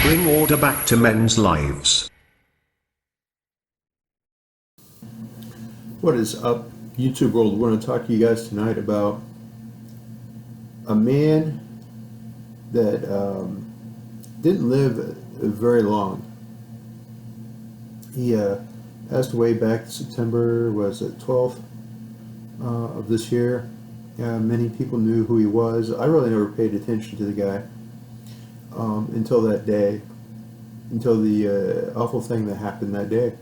bring order back to men's lives. What is up, YouTube world? I want to talk to you guys tonight about a man that didn't live very long. He passed away back September, was it 12th of this year. Many people knew who he was. I really never paid attention to the guy until that day, until the awful thing that happened that day.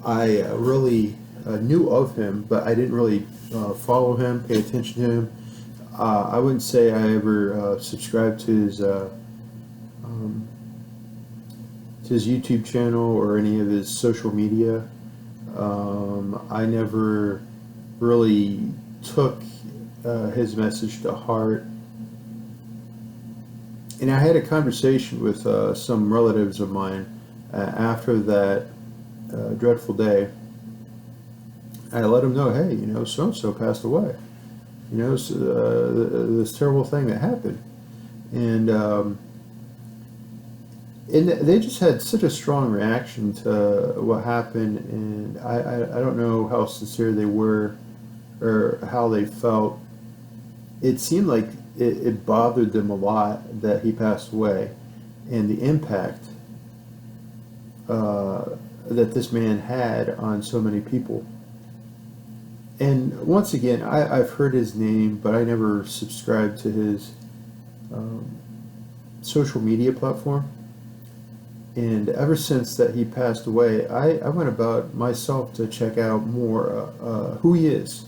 I really knew of him, but I didn't really follow him, pay attention to him. I wouldn't say I ever subscribed to his YouTube channel or any of his social media. I never really took his message to heart. And I had a conversation with some relatives of mine after that dreadful day. I let them know, hey, so-and-so passed away. This terrible thing that happened. And they just had such a strong reaction to what happened, and I don't know how sincere they were or how they felt. It seemed like it bothered them a lot that he passed away, and the impact that this man had on so many people. And once again, I've heard his name, but I never subscribed to his social media platform. And ever since that he passed away, I went about myself to check out more who he is,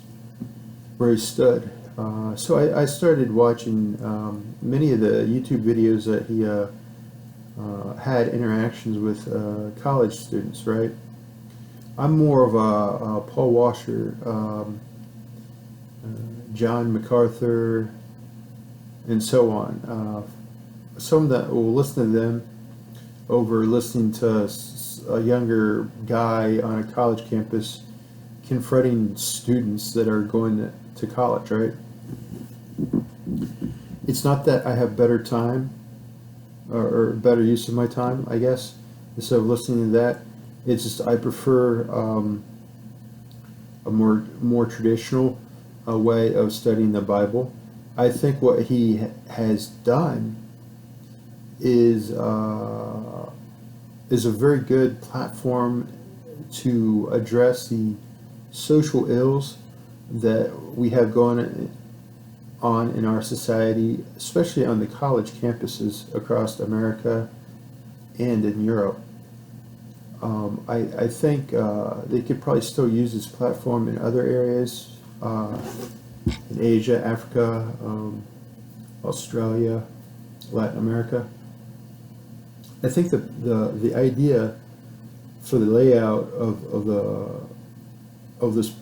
where he stood. So I started watching many of the YouTube videos that he had interactions with college students, right? I'm more of a Paul Washer, John MacArthur, and so on. Some that will listen to them over listening to a younger guy on a college campus confronting students that are going to college, right? It's not that I have better time or better use of my time, I guess, instead of listening to that. It's just I prefer a more traditional way of studying the Bible. I think what he has done is a very good platform to address the social ills that we have going on in our society, especially on the college campuses across America and in Europe. I think they could probably still use this platform in other areas, in Asia, Africa, Australia, Latin America. I think the idea for the layout of this,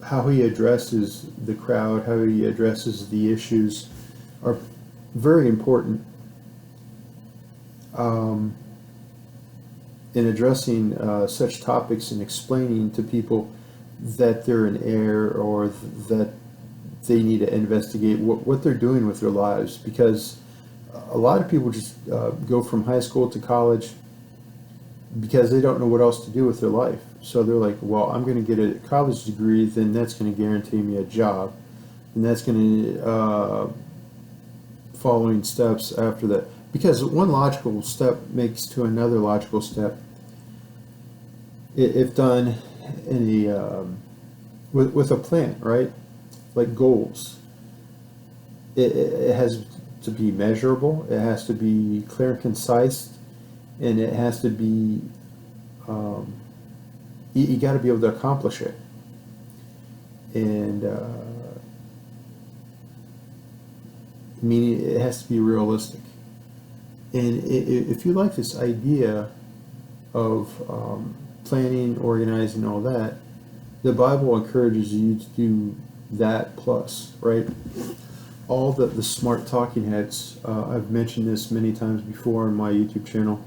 how he addresses the crowd, how he addresses the issues, are very important. In addressing such topics and explaining to people that they're in error or that they need to investigate what they're doing with their lives, because a lot of people just go from high school to college because they don't know what else to do with their life. So they're like, well, I'm going to get a college degree, then that's going to guarantee me a job, and that's going to following steps after that. Because one logical step makes to another logical step. If done in with a plan, right? Like goals. It has to be measurable. It has to be clear and concise, and it has to be. You got to be able to accomplish it, and meaning it has to be realistic. And if you like this idea of planning, organizing, all that, the Bible encourages you to do that plus, right? All the smart talking heads, I've mentioned this many times before on my YouTube channel,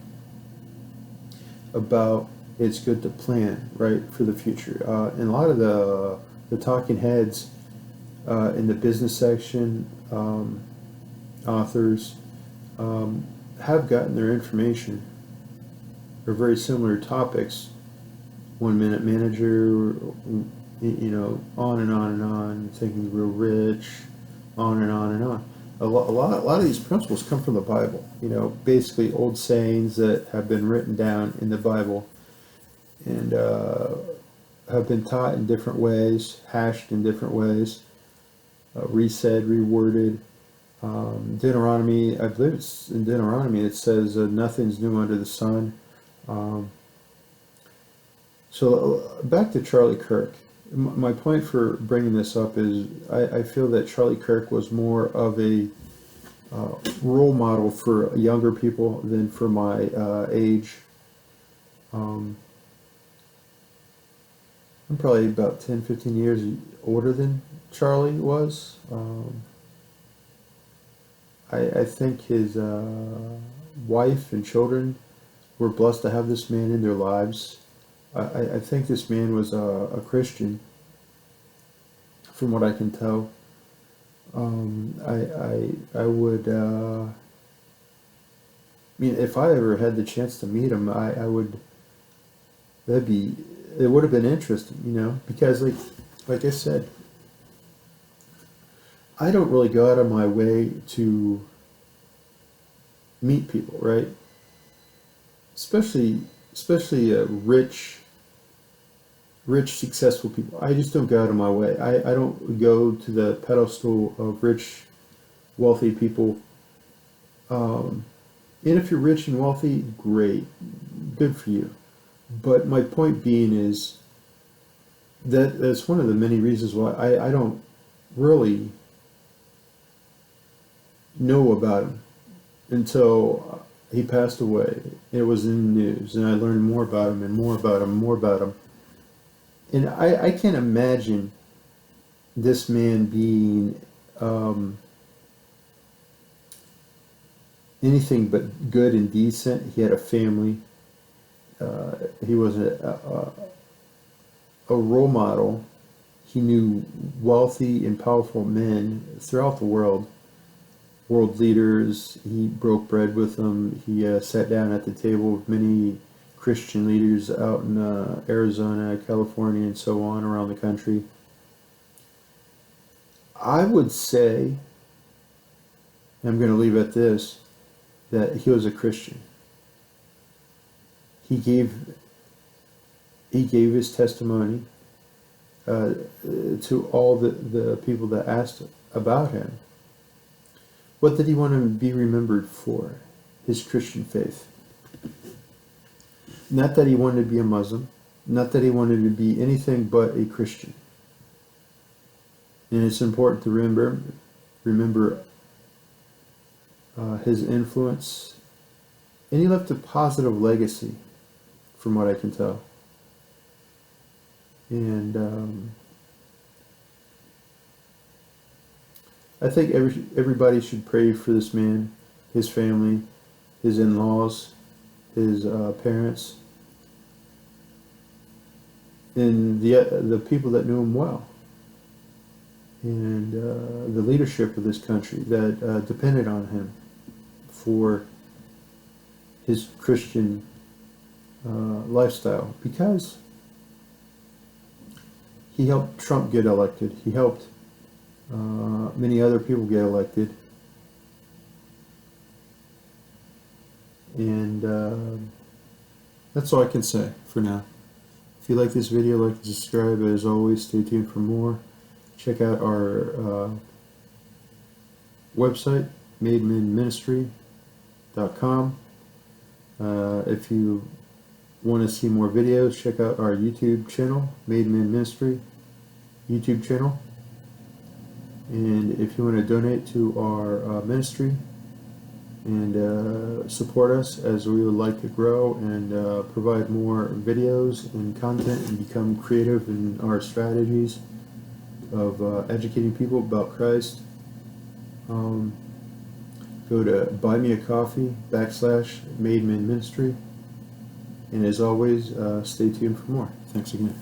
about it's good to plan, right, for the future. And a lot of the talking heads in the business section, authors, have gotten their information are very similar topics. 1 Minute Manager, on and on and on, Thinking Real Rich, on and on and on. A lot of these principles come from the Bible. Basically old sayings that have been written down in the Bible and have been taught in different ways, hashed in different ways, resaid, reworded. Deuteronomy, I believe it's in Deuteronomy, it says nothing's new under the sun. So back to Charlie Kirk. My point for bringing this up is I feel that Charlie Kirk was more of a role model for younger people than for my age. I'm probably about 10, 15 years older than Charlie was. I think his wife and children were blessed to have this man in their lives. I think this man was a Christian, from what I can tell. I would, if I ever had the chance to meet him, I would, it would have been interesting, because like I said, I don't really go out of my way to meet people, right? Especially rich, successful people. I just don't go out of my way. I don't go to the pedestal of rich, wealthy people. And if you're rich and wealthy, great, good for you. But my point being is that's one of the many reasons why I don't really know about him until he passed away. It was in the news, and I learned more about him and more about him, more about him. And I can't imagine this man being anything but good and decent. He had a family. He was a role model. He knew wealthy and powerful men throughout the world leaders. He broke bread with them. He sat down at the table with many Christian leaders out in Arizona, California, and so on around the country. I would say, and I'm going to leave at this, that he was a Christian. He gave his testimony to all the people that asked about him. What did he want to be remembered for? His Christian faith. Not that he wanted to be a Muslim, not that he wanted to be anything but a Christian. And it's important to remember his influence. And he left a positive legacy, from what I can tell. And I think everybody should pray for this man, his family, his in-laws, his parents, and the people that knew him well, and the leadership of this country that depended on him for his Christian lifestyle, because he helped Trump get elected. He helped many other people get elected. And that's all I can say for now. If you like this video, like and subscribe. As always, stay tuned for more. Check out our website, Mademanministries.com. If you want to see more videos, check out our YouTube channel, Mademan Ministry YouTube channel. And if you want to donate to our ministry and support us, as we would like to grow and provide more videos and content and become creative in our strategies of educating people about Christ, go to buymeacoffee.com/Mademan Ministry. And as always, stay tuned for more. Thanks again.